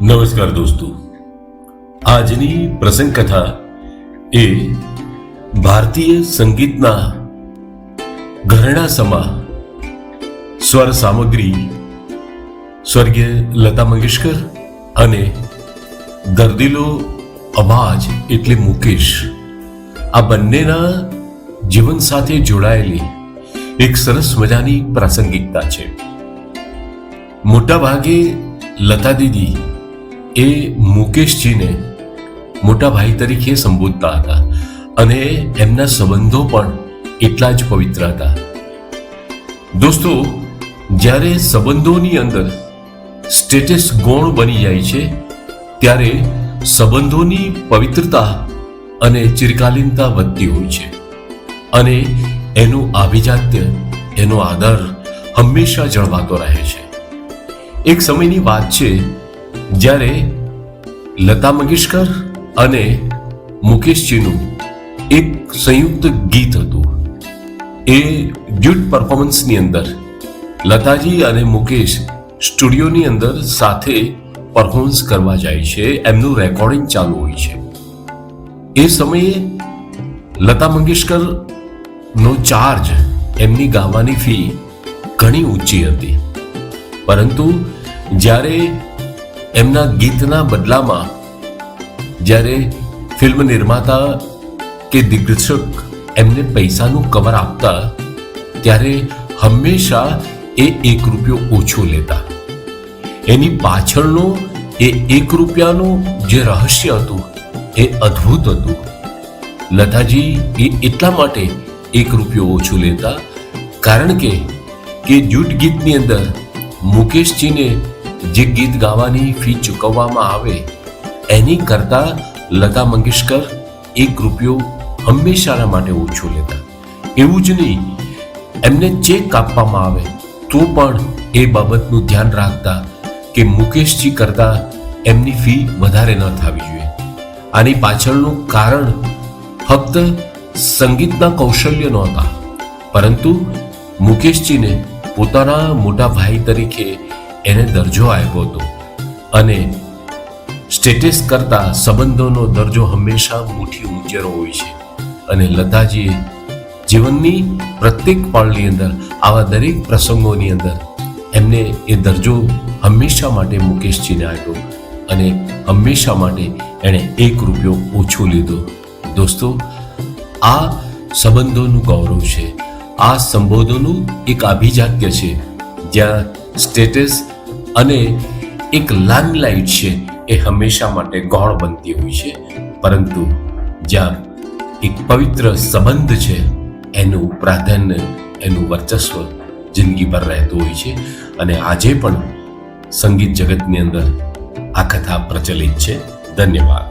નમસ્કાર દોસ્તો, આજની પ્રસંગ કથા એ ભારતીય સંગીતના ઘરેણા સમા સ્વર સામગ્રી સ્વર્ગીય લતા મંગેશકર અને દર્દીલો અવાજ એટલે મુકેશ, આ બંનેના જીવન સાથે જોડાયેલી એક સરસ મજાની પ્રાસંગિકતા છે. મોટા ભાગે લતા દીદી એ મુકેશજીને મોટા ભાઈ તરીકે સંબોધતા હતા અને એમના સંબંધો પણ એટલા જ પવિત્ર હતા. દોસ્તો, જ્યારે સંબંધોની અંદર સ્ટેટસ ગૌણ બની જાય છે ત્યારે સંબંધોની પવિત્રતા અને ચિરકાલીનતા વધતી હોય છે અને એનું આભિજાત્ય, એનો આદર હંમેશા જળવાતો રહે છે. એક સમયની વાત છે જ્યારે લતા મંગેશકર અને મુકેશજીનું એક સંયુક્ત ગીત હતું. એ ડ્યુટ પરફોર્મન્સની અંદર લતાજી અને મુકેશ સ્ટુડિયોની અંદર સાથે પરફોર્મન્સ કરવા જાય છે. એમનું રેકોર્ડિંગ ચાલુ હોય છે. એ સમયે લતા મંગેશકરનો ચાર્જ, એમની ગાવાની ફી ઘણી ઊંચી હતી, પરંતુ જ્યારે એમના ગીતના બદલામાં જ્યારે ફિલ્મ નિર્માતા કે દિગ્દર્શક એમને પૈસાનું કવર આપતા ત્યારે હંમેશા એ ₹1 ઓછો લેતા. એની પાછળનો એ ₹1 જે રહસ્ય હતું એ અદ્ભુત હતું. લતાજી એ એટલા માટે ₹1 ઓછું લેતા કારણ કે ડ્યુટ ગીતની અંદર મુકેશજીને જે ગીત ગાવાની ફી ચૂકવવામાં આવે એની કરતા લતા મંગેશકર ₹1 હંમેશાના માટે ઓછો લેતા. એવું જ નહીં, એમને ચેક આપવામાં આવે તો પણ એ બાબતનું ધ્યાન રાખતા કે મુકેશજી કરતા એમની ફી વધારે ન થવી જોઈએ. આની પાછળનું કારણ ફક્ત સંગીતના કૌશલ્ય નહોતા, પરંતુ મુકેશજીને પોતાના મોટા ભાઈ તરીકે એને દરજ્જો આપ્યો હતો અને સ્ટેટસ કરતા સંબંધોનો દરજ્જો હંમેશા મુઠ્ઠી ઊંચેરો હોય છે. અને લતાજીએ જીવનની પ્રત્યેક પળની અંદર, આવા દરેક પ્રસંગોની અંદર એમને એ દરજ્જો હંમેશા માટે મુકેશજીને આપ્યો અને હંમેશા માટે એણે ₹1 ઓછો લીધો. દોસ્તો, આ સંબંધોનું ગૌરવ છે, આ સંબંધોનું એક આભિજાત્ય છે જ્યાં સ્ટેટસ અને એક લાઇમલાઇટ છે એ હંમેશા માટે ગૌણ બનતી હોય છે, પરંતુ જ્યાં એક પવિત્ર સંબંધ છે એનું પ્રાધાન્ય, એનું વર્ચસ્વ જિંદગીભર રહેતું હોય છે. અને આજે પણ સંગીત જગતની અંદર આ કથા પ્રચલિત છે. ધન્યવાદ.